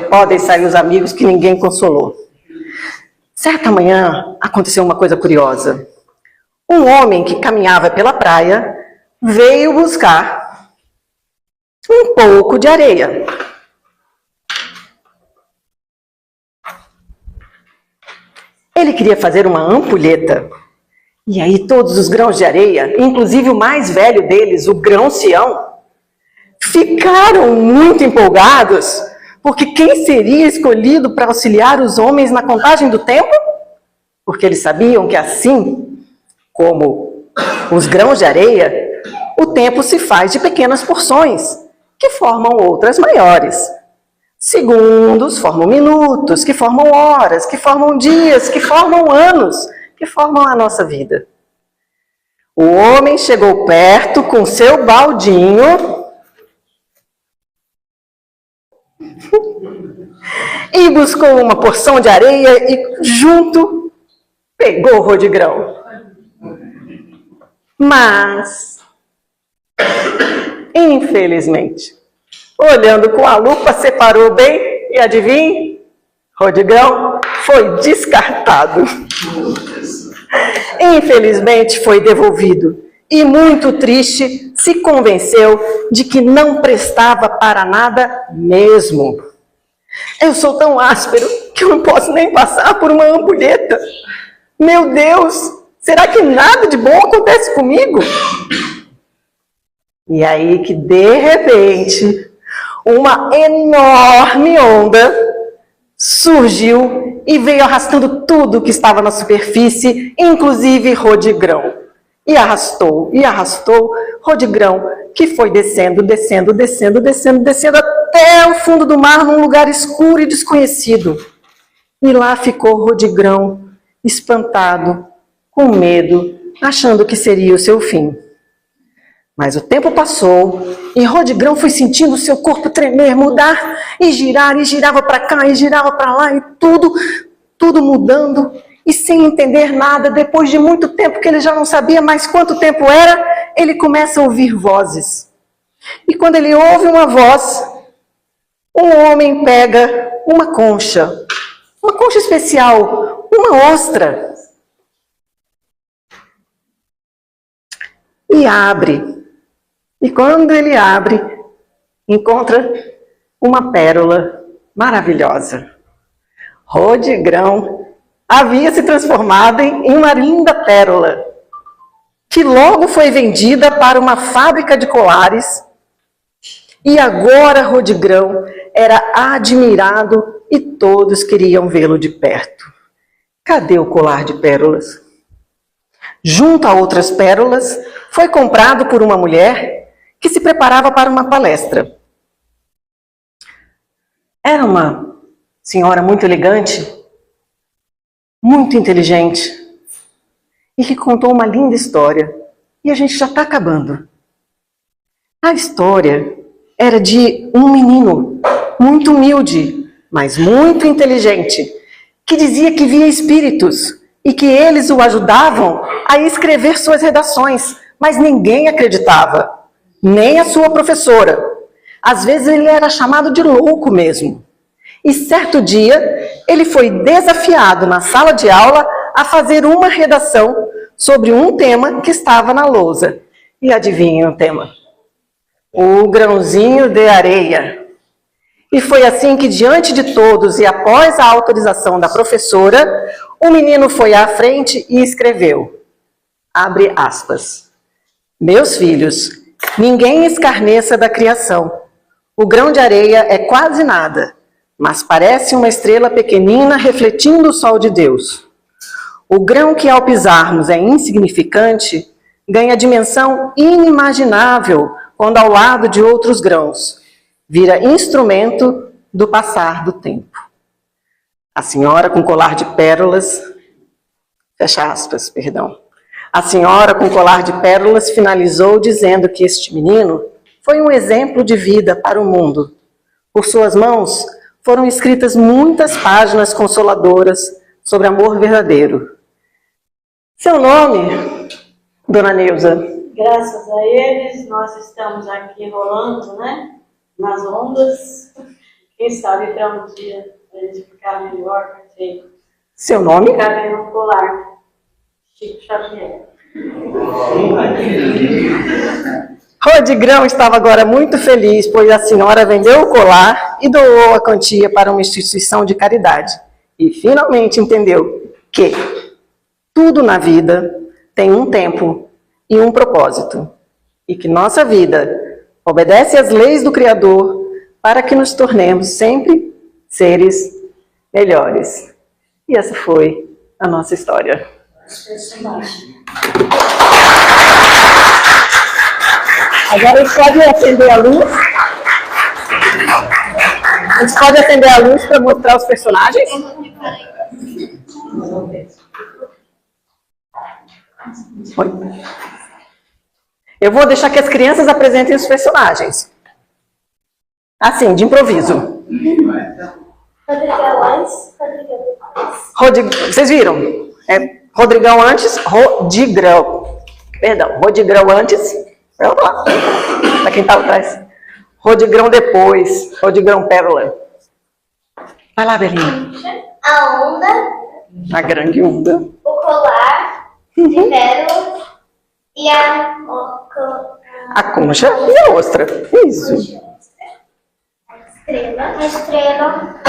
Podem sair os amigos que ninguém consolou. Certa manhã aconteceu uma coisa curiosa. Um homem que caminhava pela praia veio buscar um pouco de areia. Ele queria fazer uma ampulheta. E aí todos os grãos de areia, inclusive o mais velho deles, o grão Sião, ficaram muito empolgados, porque quem seria escolhido para auxiliar os homens na contagem do tempo? Porque eles sabiam que assim como os grãos de areia, o tempo se faz de pequenas porções, que formam outras maiores. Segundos formam minutos, que formam horas, que formam dias, que formam anos, que formam a nossa vida. O homem chegou perto com seu baldinho e buscou uma porção de areia e junto pegou o Rodigrão. Mas, infelizmente, olhando com a lupa, separou bem e adivinhe? Rodigrão foi descartado. Infelizmente foi devolvido e, muito triste, se convenceu de que não prestava para nada mesmo. Eu sou tão áspero que eu não posso nem passar por uma ampulheta. Meu Deus, será que nada de bom acontece comigo? E aí que, de repente, uma enorme onda surgiu e veio arrastando tudo que estava na superfície, inclusive Rodigrão. E arrastou, Rodigrão, que foi descendo até o fundo do mar, num lugar escuro e desconhecido. E lá ficou Rodigrão, espantado, com medo, achando que seria o seu fim. Mas o tempo passou e Rodigrão foi sentindo o seu corpo tremer, mudar e girava para cá e girava para lá e tudo mudando. E sem entender nada, depois de muito tempo que ele já não sabia mais quanto tempo era, ele começa a ouvir vozes. E quando ele ouve uma voz, um homem pega uma concha especial, uma ostra, e abre. E quando ele abre, encontra uma pérola maravilhosa. Rodigrão havia se transformado em uma linda pérola, que logo foi vendida para uma fábrica de colares. E agora Rodigrão era admirado e todos queriam vê-lo de perto. Cadê o colar de pérolas? Junto a outras pérolas, foi comprado por uma mulher que se preparava para uma palestra. Era uma senhora muito elegante, muito inteligente, e que contou uma linda história. E a gente já está acabando. A história era de um menino muito humilde, mas muito inteligente, que dizia que via espíritos e que eles o ajudavam a escrever suas redações, mas ninguém acreditava. Nem a sua professora. Às vezes ele era chamado de louco mesmo. E certo dia, ele foi desafiado na sala de aula a fazer uma redação sobre um tema que estava na lousa. E adivinhem o tema? O grãozinho de areia. E foi assim que, diante de todos e após a autorização da professora, o menino foi à frente e escreveu, abre aspas, meus filhos, ninguém escarneça da criação. O grão de areia é quase nada, mas parece uma estrela pequenina refletindo o sol de Deus. O grão que ao pisarmos é insignificante, ganha dimensão inimaginável quando ao lado de outros grãos, vira instrumento do passar do tempo. A senhora com colar de pérolas, fecha aspas, perdão. A senhora com colar de pérolas finalizou dizendo que este menino foi um exemplo de vida para o mundo. Por suas mãos foram escritas muitas páginas consoladoras sobre amor verdadeiro. Seu nome, Dona Neuza? Graças a eles, nós estamos aqui rolando, né? Nas ondas. Quem sabe para um dia a gente ficar melhor, perfeito. Seu nome? Cabelo no colar. Chico Xavier. Rodigrão estava agora muito feliz, pois a senhora vendeu o colar e doou a quantia para uma instituição de caridade. E finalmente entendeu que tudo na vida tem um tempo e um propósito. E que nossa vida obedece às leis do Criador para que nos tornemos sempre seres melhores. E essa foi a nossa história. Agora a gente pode acender a luz. A gente pode acender a luz para mostrar os personagens. Oi. Eu vou deixar que as crianças apresentem os personagens. Assim, de improviso. Rodrigão antes, Rodrigão depois. Vocês viram? É Rodrigão antes, Rodigrão. Perdão, Rodigrão antes. Vamos lá. Para quem está atrás. Rodigrão depois. Rodigrão pérola. Vai lá, Belinha. A onda, A grande onda. o colar de pérolas e A concha e a ostra. Isso. a estrela,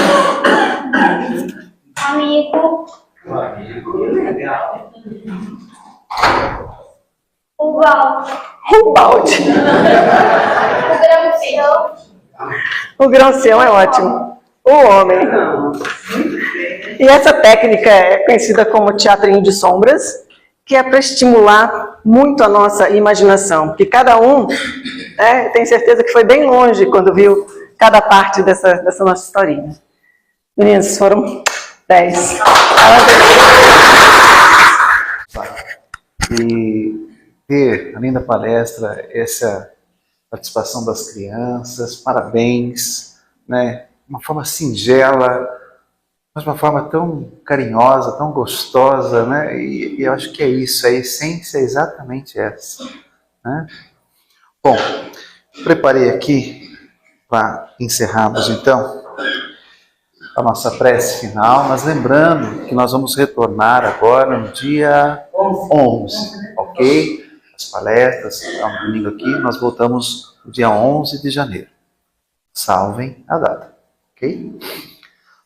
amigo, o balde, O balde. o grão-seu, O grão-seu é ótimo. O homem. E essa técnica é conhecida como teatrinho de sombras, que é para estimular muito a nossa imaginação. Porque cada um, tem certeza que foi bem longe quando viu cada parte dessa nossa historinha. Meninas, foram 10. E ter, além da palestra, essa participação das crianças, parabéns, né? Uma forma singela, mas uma forma tão carinhosa, tão gostosa, né? E eu acho que é isso, a essência é exatamente essa, né? Bom, preparei aqui para encerrarmos então a nossa prece final, mas lembrando que nós vamos retornar agora no dia 11, ok? As palestras, no domingo aqui, nós voltamos no dia 11 de janeiro. Salvem a data, ok?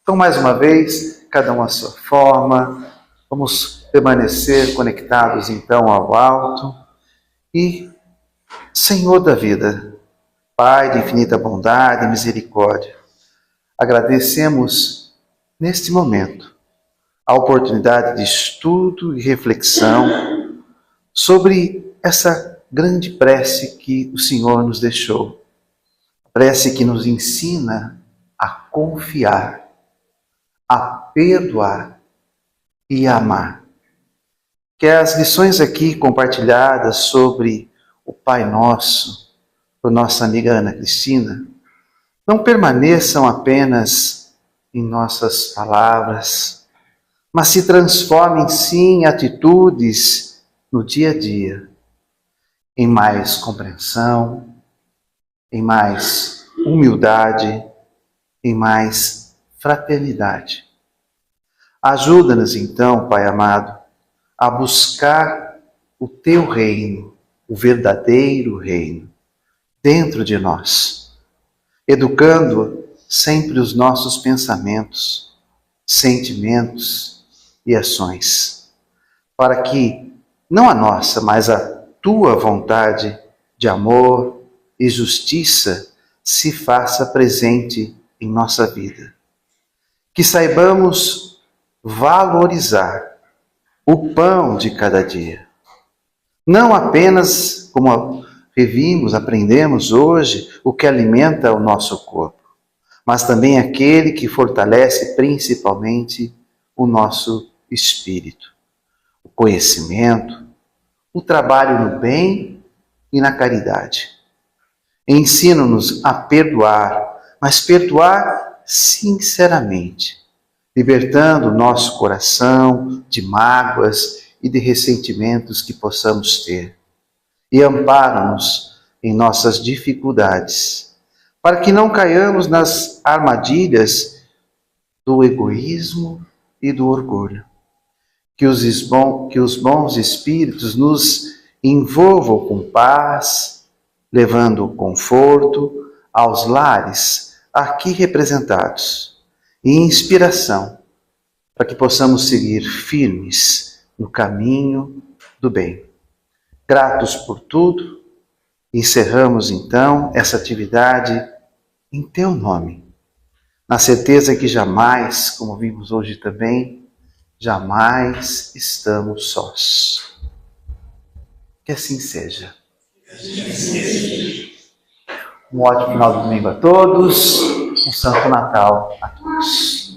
Então, mais uma vez, cada um à sua forma, vamos permanecer conectados então ao alto e, Senhor da vida, Pai de infinita bondade e misericórdia, agradecemos neste momento a oportunidade de estudo e reflexão sobre essa grande prece que o Senhor nos deixou. Prece que nos ensina a confiar, a perdoar e a amar. Que as lições aqui compartilhadas sobre o Pai Nosso, por nossa amiga Ana Cristina, não permaneçam apenas em nossas palavras, mas se transformem sim em atitudes no dia a dia, em mais compreensão, em mais humildade, em mais fraternidade. Ajuda-nos então, Pai amado, a buscar o Teu reino, o verdadeiro reino, dentro de nós, educando sempre os nossos pensamentos, sentimentos e ações, para que não a nossa, mas a Tua vontade de amor e justiça se faça presente em nossa vida. Que saibamos valorizar o pão de cada dia. Não apenas, como revimos, aprendemos hoje, o que alimenta o nosso corpo, mas também aquele que fortalece principalmente o nosso espírito, o conhecimento, o trabalho no bem e na caridade. Ensina-nos a perdoar, mas perdoar sinceramente, libertando o nosso coração de mágoas e de ressentimentos que possamos ter. E ampara-nos em nossas dificuldades, para que não caiamos nas armadilhas do egoísmo e do orgulho. Que os bons espíritos nos envolvam com paz, levando conforto aos lares aqui representados e inspiração para que possamos seguir firmes no caminho do bem. Gratos por tudo, encerramos então essa atividade em teu nome, na certeza que jamais, como vimos hoje também, jamais estamos sós. Que assim seja. Um ótimo final de domingo a todos. Um Santo Natal a todos.